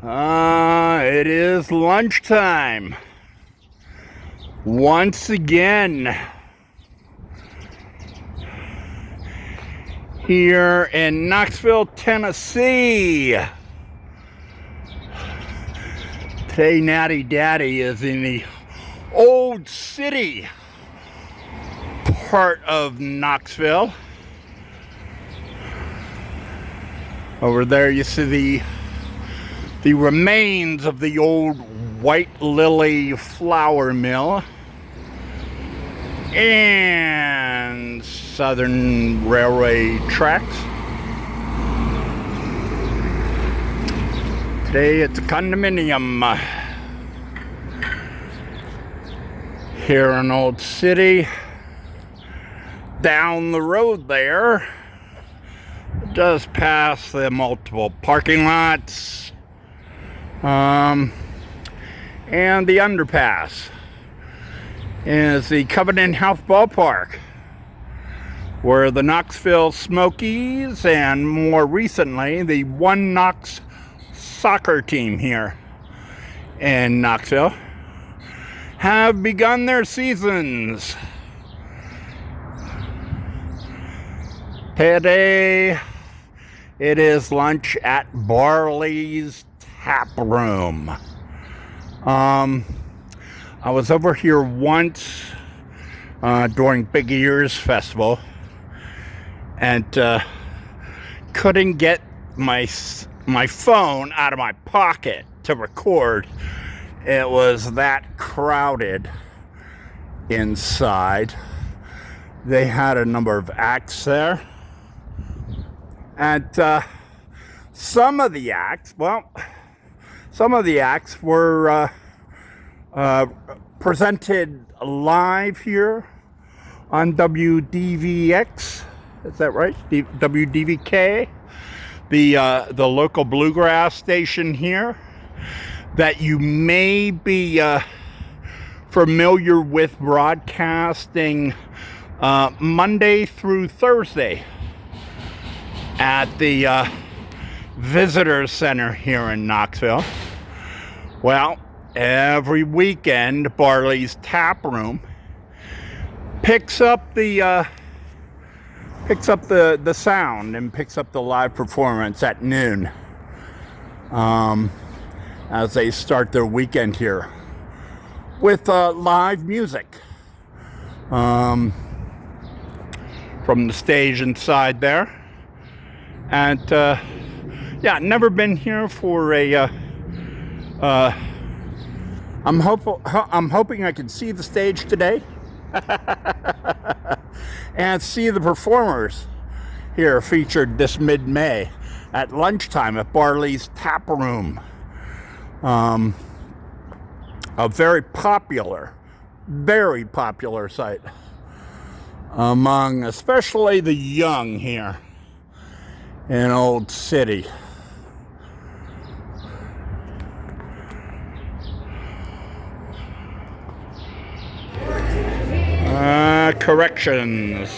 It is lunchtime. Once again. Here in Knoxville, Tennessee. Today, Natty Daddy is in the Old City part of Knoxville. Over there you see the remains of the old White Lily flour mill and Southern Railway tracks. Today it's a condominium here in Old City. Down the road there, it does pass the multiple parking lots and the underpass is the Covenant Health Ballpark, where the Knoxville Smokies and more recently the One Knox soccer team here in Knoxville have begun their seasons. Today it is lunch at Barleys Tap Room. I was over here once during Big Ears Festival and couldn't get my phone out of my pocket to record. It was that crowded inside. They had a number of acts there. And some of the acts were presented live here on WDVX. Is that right? WDVK, the local bluegrass station here that you may be familiar with broadcasting Monday through Thursday at the Visitor Center here in Knoxville. Well, every weekend, Barley's Tap Room picks up the sound and picks up the live performance at noon as they start their weekend here with live music from the stage inside there. And yeah, never been here for a I'm hoping I can see the stage today and see the performers here featured this mid-May at lunchtime at Barley's Tap Room. A very popular site among especially the young here in Old City. Corrections.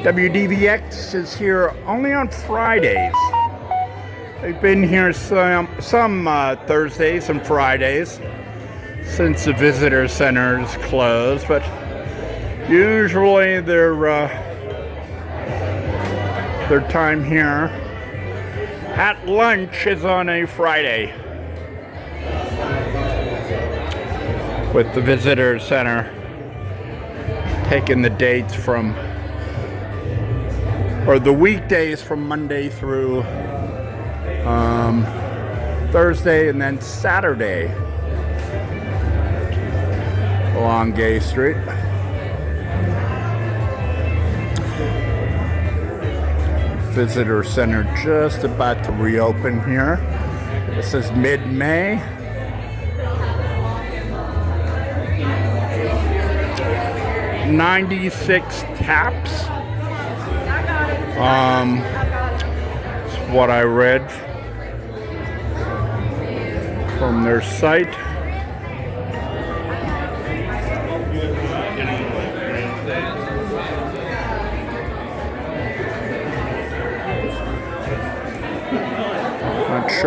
WDVX is here only on Fridays. They've been here some Thursdays and Fridays since the visitor center's closed, but usually their time here at lunch is on a Friday, with the visitor center taking the dates from, or the weekdays from Monday through Thursday, and then Saturday along Gay Street. Visitor center just about to reopen here. This is mid-May. $96 taps. That's what I read from their site.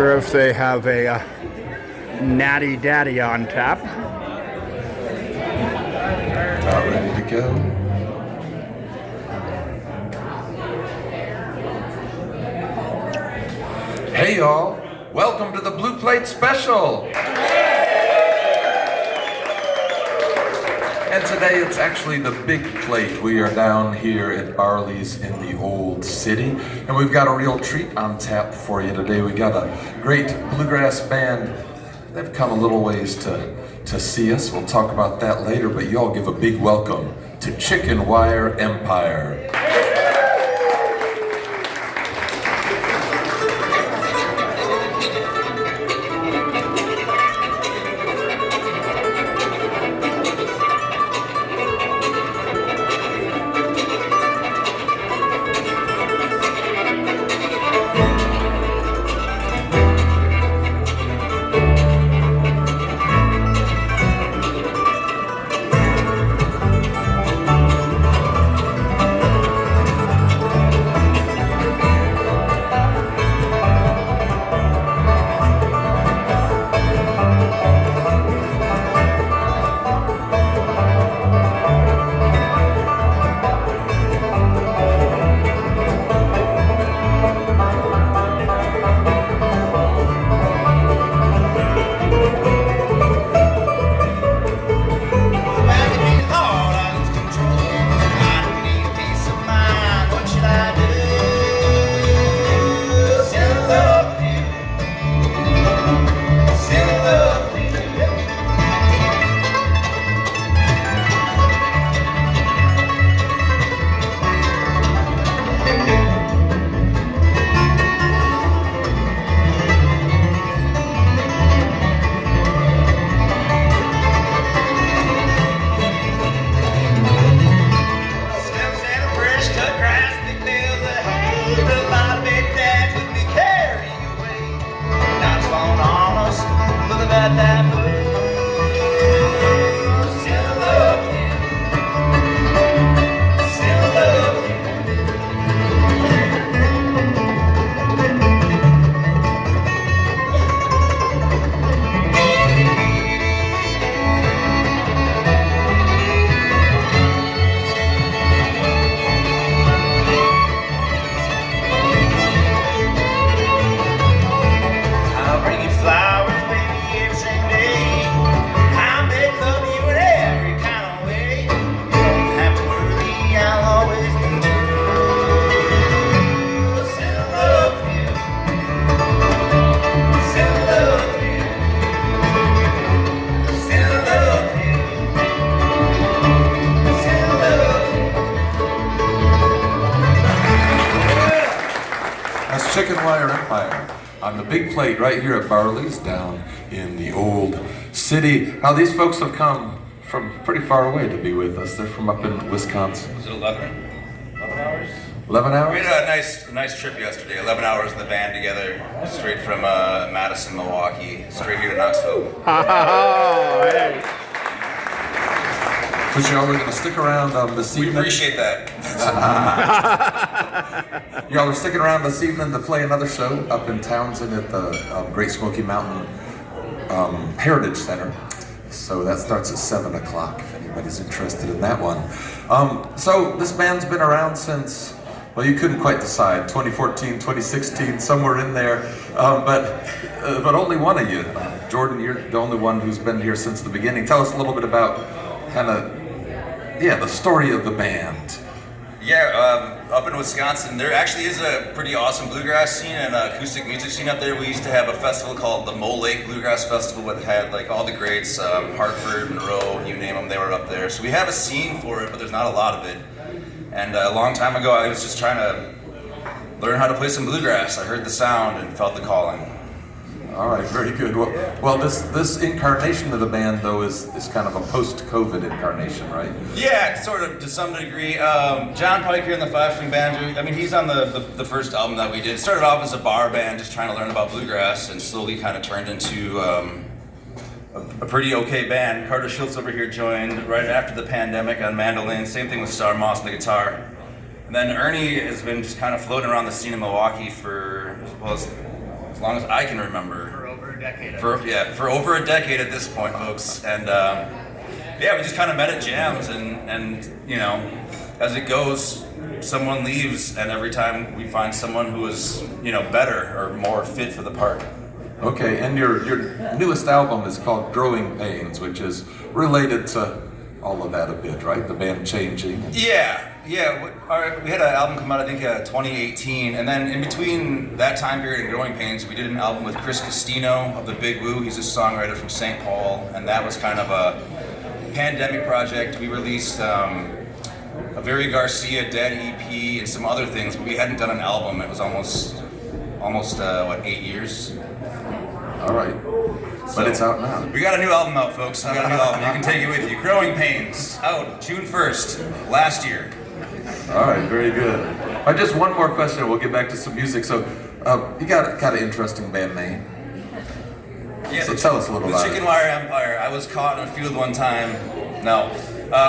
sure if they have a Natty Daddy on tap. About ready to go. Hey y'all, welcome to the Blue Plate Special. And today it's actually the big plate. We are down here at Barleys in the Old City, and we've got a real treat on tap for you today. We got a great bluegrass band. They've come a little ways to see us. We'll talk about that later, but you all give a big welcome to Chicken Wire Empire. Chicken Wire Empire on the big plate right here at Barleys down in the Old City. Now these folks have come from pretty far away to be with us. They're from up in Wisconsin. Was it 11 hours? 11 hours? We had a nice trip yesterday. 11 hours in the van together, straight from Madison, Milwaukee, straight here to Knoxville. Oh, hey. But y'all are going to stick around this evening. We appreciate that. Y'all are sticking around this evening to play another show up in Townsend at the Great Smoky Mountain Heritage Center. So that starts at 7 o'clock if anybody's interested in that one. So this band's been around since, well, you couldn't quite decide, 2014, 2016, somewhere in there. But only one of you, Jordan, you're the only one who's been here since the beginning. Tell us a little bit about the story of the band. Yeah, up in Wisconsin, there actually is a pretty awesome bluegrass scene and acoustic music scene up there. We used to have a festival called the Mole Lake Bluegrass Festival that had like all the greats, Hartford, Monroe, you name them, they were up there. So we have a scene for it, but there's not a lot of it. And a long time ago, I was just trying to learn how to play some bluegrass. I heard the sound and felt the calling. All right, very good. Well, this incarnation of the band, though, is kind of a post-COVID incarnation, right? Yeah, sort of, to some degree. John Piker and the Five-String Banjo, I mean, he's on the first album that we did. It started off as a bar band, just trying to learn about bluegrass, and slowly kind of turned into a pretty okay band. Carter Schultz over here joined right after the pandemic on mandolin. Same thing with Star Moss on the guitar. And then Ernie has been just kind of floating around the scene in Milwaukee for, well, as long as I can remember. For over a decade. For over a decade at this point, folks. And yeah, we just kind of met at jams, and you know, as it goes, someone leaves, and every time we find someone who is, you know, better or more fit for the part. Okay, and your newest album is called Growing Pains, which is related to all of that a bit, right? The band changing. Yeah. We had an album come out, I think, 2018, and then in between that time period and Growing Pains, we did an album with Chris Costino of the Big Woo. He's a songwriter from St. Paul, and that was kind of a pandemic project. We released a Very Garcia Dead EP and some other things, but we hadn't done an album. It was almost 8 years. All right. But it's out now. We got a new album out, folks. We got a new album. You can take it with you. Growing Pains, out June 1st, last year. All right, very good. All right, just one more question, we'll get back to some music. So, you got an interesting band name. Yeah, so tell us a little about it. The Chicken Wire Empire. I was caught in a field one time. No.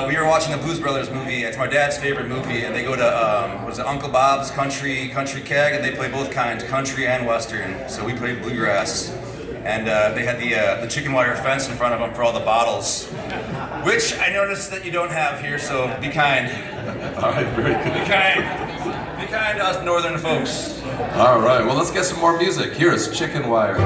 We were watching the Blues Brothers movie. It's my dad's favorite movie, and they go to Uncle Bob's Country Keg, and they play both kinds, country and western. So we played bluegrass, and they had the chicken wire fence in front of them for all the bottles, which I noticed that you don't have here. So be kind. All right, very good. Be kind to us northern folks. All right, well, let's get some more music. Here is Chicken Wire.